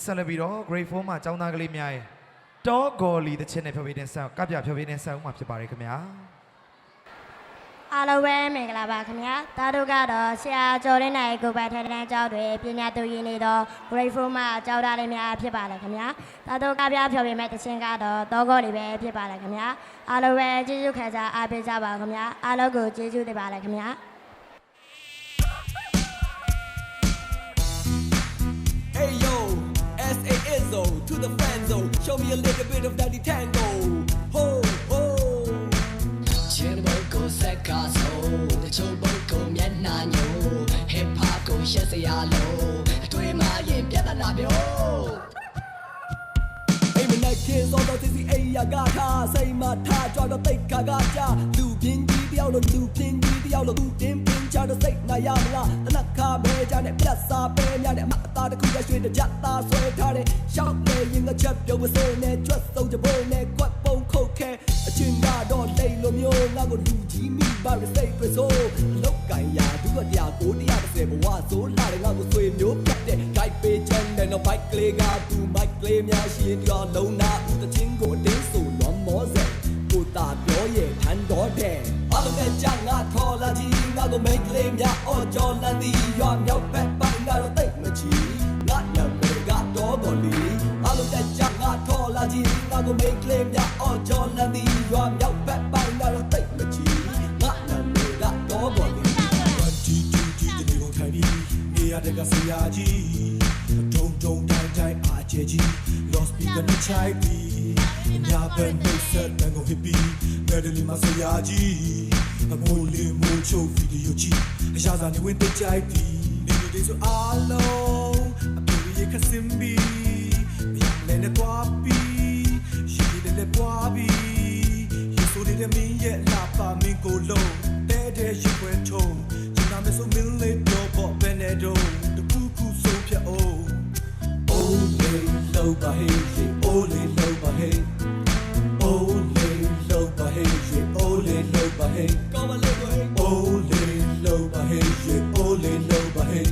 ဆက်လက်ပြီးတော့ grade 4မှာကျောင်းသားကလေးများရဲ့တောဂေါ်လီတဲ့ချင်းနဲ့ဖြောပြတဲ့ဆောက်ကပြဖြောပြတဲ့ဆောက်မှာဖြစ်ပါတယ်ခင်ဗျာအားလုံးပဲမင်္ဂလာပါခင်ဗျာတာတို့ကတော့ဆရာကျော်လင်းနိုင်ကိုပိုင်ထက်တန်းကျောင်းတွေပညာသူရင်းနေတော့ grade 4မှာကျောင်းသားလေးများဖြစ်ပါတယ်ခင်ဗျာတာတို့ကပြဖြောပြမဲ့တခြင်းကတော့တောဂေါ်လီပဲဖြစ်ပါတယ်ခင်ဗျာအားလုံးပဲကျေးဇူးခံစားအားပေးကြပါခင်ဗျာအားလုံးကိုကျေးဇူးတင်ပါတယ်ခင်ဗျာIzzo to the friend zone. Show me a little bit of Daddy Tango. Ho ho. Chirbo seka so, the chobo go miana nyo. Hip hop go shese yalo. Atwe ma yin piata na bio. Hey me night kids all the dizzy ay ya gata. Say ma tha draw the take gaga. Lu pin ji diao lo lu pin ji diao lo lu tin pin cha the say na ya la. The nakha be ja ne plat sa pe nya ne ma ta de khu ya shwe de ja ta sway tha de. Shout le yin ga chat pyo we say ne twat song je bo ne kwat pong khot khe. A chin ga do lay lo myo nga ko lu ji mi ba re say pre so. Lok kai ya du ga tia ko tia de se bo wa so la de nga ko sway myo plat de. Gai pe chan ne no bike clay ga tu mic clay mya shin ya long na u the chin ko tin so lo mo se. Ko ta pyo ye than do de. အားလုံးနဲ့ကြငါခေါ်လာကြီးငါကိုမိတ်ကလေးများအော်ကြော်လန်သည်ရွာမြောက်ဘက်ပိုင်းငါတော့တိတ်မချီငါနာမည်ကတော့တော်လီအားလုံးနဲ့ကြငါခေါ်လာကြီးငါကိုမိတ်ကလေးများအော်ကြော်လန်သည်ရွာမြောက်ဘက်ပိုင်းငါတော့တိတ်မချီငါနာမည်ကတော့တော်လီတီတီတီဒီလိုထိုင်ပြီးနေရတဲ့ကဆရာကြီးတုံတုံတိုင်းတိုင်းအားကျကြီး lost speaker နဲ့ချိုက်ပြီးညာဘက်နှိပ်စက်တန်ကိုဟစ်ပြီးဘယ်တလီမဆရာကြီးအမိုးလေးမိုးချိုဗီဒီယိုကြီးအရာစာနေဝင်တဲ့ကြိုက်ပြီးနေနေဆိုအားလုံးအပြေရခစင်ပြီးမရလည်းနဲ့တွားပြီးရှိတယ်လည်းပွားပြီးရေဆိုတဲ့မင်းရဲ့လာပါမင်းကိုလုံးတဲ့ရေခွဲထုံးကျန်တာမဆိုမင်းလေးတော့ပေါ့ဘယ်နဲ့တော့တခုခုဆုံးဖြတ်အောင် Ole low bahey, ole low bahey. Ole low bahey, ole low bahey. Come on, low bahey. Ole low bahey, ole low bahey.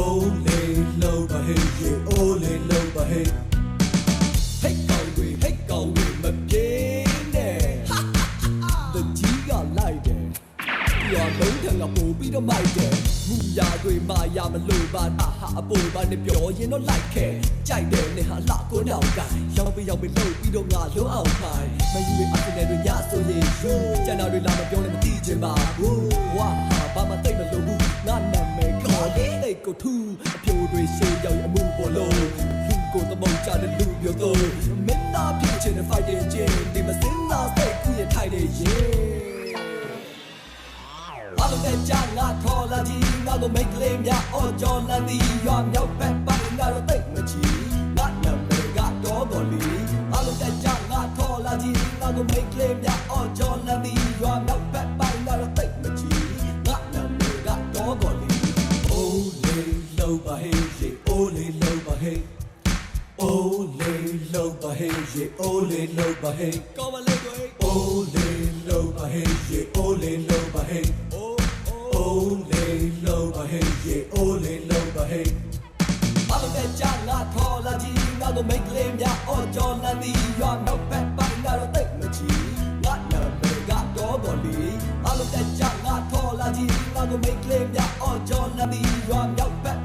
Ole low bahey, ole low bahey. Hey go we, my baby. The Giga light it. You are low down a booby to my day. မူရာတွေမာယာမလို့ပါအဟာအပေါ်ပါနဲ့ပြောရင်တော့လိုက်ခဲကြိုက်တယ်နဲ့ဟာလာကိုနောက်ကရောက်ပြီးလှုပ်ပြီးတော့ငါလုံးအောင်ခိုင်းမယူရအပြင်တွေညဆိုရင်ကျန်တာတွေလာမပြောနဲ့မသိချင်ပါဘူးဝါဘာမှတိတ်မလို့ဘူးငါနာမည်ခေါ်လေးတိတ်ကိုထူအပြိုတွေရှေးရောက်အမှုပေါ်လို့လူကိုသမုံချတဲ့လူမျိုးတို့မင်းသားဖြစ်ချင်တဲ့ fight ချင်းဒီမစင်းသားစိတ်ကူးရထိုက်တဲ့ရေအားလုံးနဲ့ကြာငါခေါ်လာကြီးငါကိုမိတ်ကလေးများအော်ကြော်လန်သည်ရွာမြောက်ဘက်ပိုင်းငါတော့တိတ်မချီငါနာမည်ကတော့တော်လီအားလုံးနဲ့ကြာငါခေါ်လာကြီးငါကိုမိတ်ကလေးများအော်ကြော်လန်သည်ရွာမြောက်ဘက်ပိုင်းငါတော့တိတ်မချီငါနာမည်ကတော့တော်လီ Ole low bahey, ole low bahey. Ole low bahey, ole low bahey. Come on, low bahey. Ole low bahey, ole low bahey. Ole low bahey, ole low bahey. အားလုံးနဲ့ကြာငါခေါ်လာကြီးငါကိုမိတ်ကလေးများအော်ကြော်လန်သည်ရွာမြောက်ဘက်ပိုင်းငါတော့တိတ်မချီငါနာမည်ကတော့တော်လီအားလုံးနဲ့ကြာငါခေါ်လာကြီးငါကိုမိတ်ကလေးများအော်ကြော်လန်သည်ရွာမြောက်ဘက်